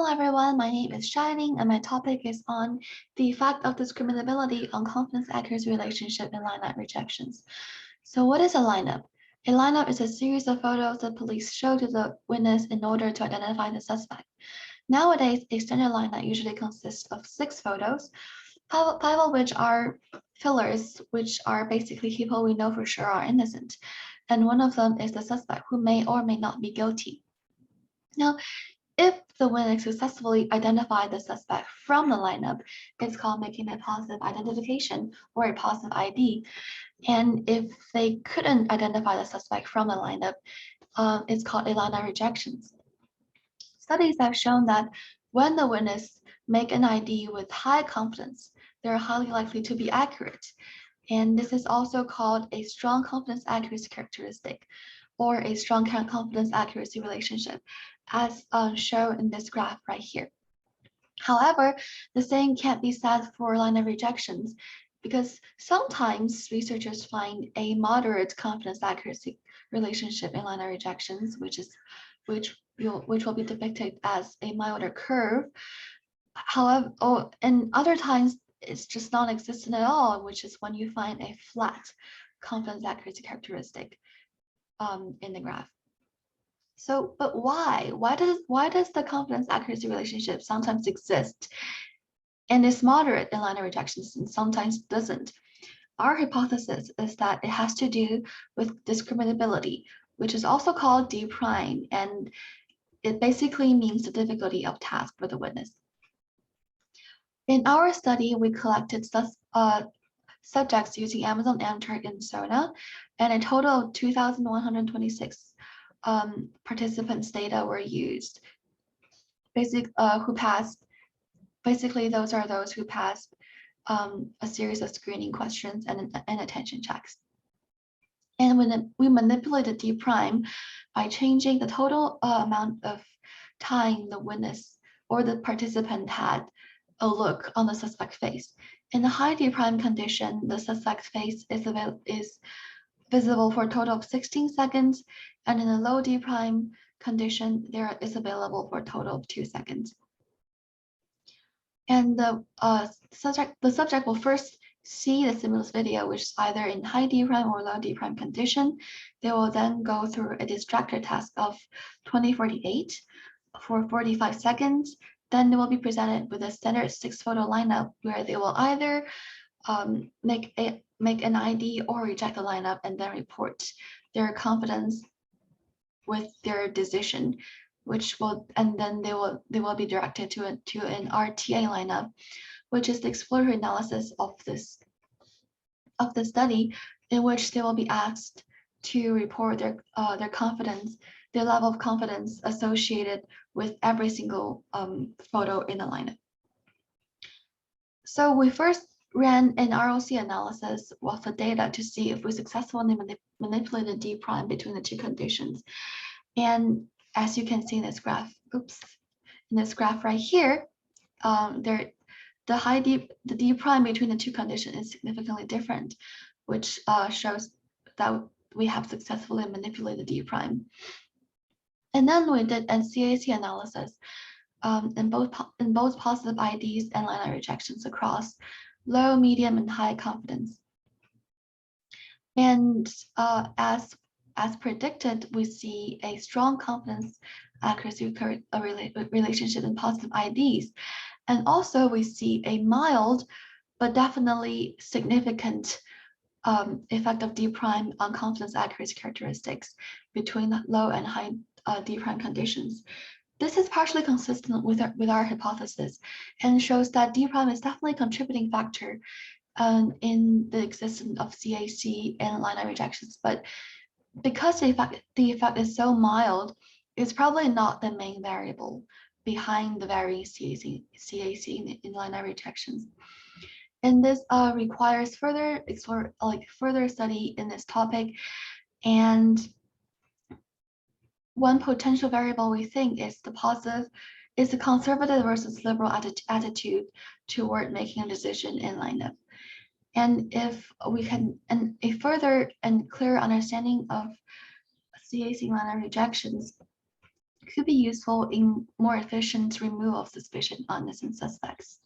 Hello everyone, my name is Shining and my topic is on the effect of discriminability on confidence accuracy relationship in lineup rejections. So what is a lineup? A lineup is a series of photos that police show to the witness in order to identify the suspect. Nowadays, a standard lineup usually consists of 6 photos, five of which are fillers, which are basically people we know for sure are innocent, and one of them is the suspect who may or may not be guilty. Now, if the witness successfully identified the suspect from the lineup, it's called making a positive identification or a positive ID. And if they couldn't identify the suspect from the lineup, it's called a lineup rejections. Studies have shown that when the witness make an ID with high confidence, they're highly likely to be accurate. And this is also called a strong confidence accuracy characteristic or a strong confidence accuracy relationship, as shown in this graph right here. However, the same can't be said for lineup rejections because sometimes researchers find a moderate confidence accuracy relationship in lineup rejections, which will be depicted as a milder curve. However, and other times it's just non-existent at all, which is when you find a flat confidence accuracy characteristic in the graph. So, but why? Why does the confidence accuracy relationship sometimes exist and is moderate in lineup rejections and sometimes doesn't? Our hypothesis is that it has to do with discriminability, which is also called D prime, and it basically means the difficulty of task for the witness. In our study, we collected subjects using Amazon Amtrak and SONA, and a total of 2,126 participants' data were used. Who passed. Basically, those are those who passed a series of screening questions and attention checks. And when we manipulated D prime by changing the total amount of time the witness or the participant had a look on the suspect face. In the high D prime condition, the suspect's face is visible for a total of 16 seconds, and in the low D prime condition, there is available for a total of 2 seconds. And the subject will first see the stimulus video, which is either in high D prime or low D prime condition. They will then go through a distractor task of 2048 for 45 seconds. Then they will be presented with a standard 6-photo lineup where they will either make an ID or reject the lineup and then report their confidence with their decision, and then they will be directed to an RTA lineup, which is the exploratory analysis of the study, in which they will be asked to report their level of confidence associated with every single photo in the lineup. So we first ran an ROC analysis of the data to see if we successfully manipulated D prime between the two conditions. And as you can see in this graph, right here, the D prime between the two conditions is significantly different, which shows that we have successfully manipulated D prime. And then we did a CAC analysis in both positive IDs and lineup rejections across low, medium, and high confidence. And as predicted, we see a strong confidence accuracy relationship in positive IDs. And also we see a mild, but definitely significant effect of D prime on confidence accuracy characteristics between low and high D prime conditions. This is partially consistent with our hypothesis and shows that D prime is definitely a contributing factor in the existence of CAC and lineup rejections. But because the effect is so mild, it's probably not the main variable behind the varying CAC in lineup rejections. And this requires further study in this topic. And one potential variable we think is the conservative versus liberal attitude toward making a decision in lineup. And if we can, and a further and clearer understanding of CAC lineup rejections could be useful in more efficient removal of suspicion on innocent suspects.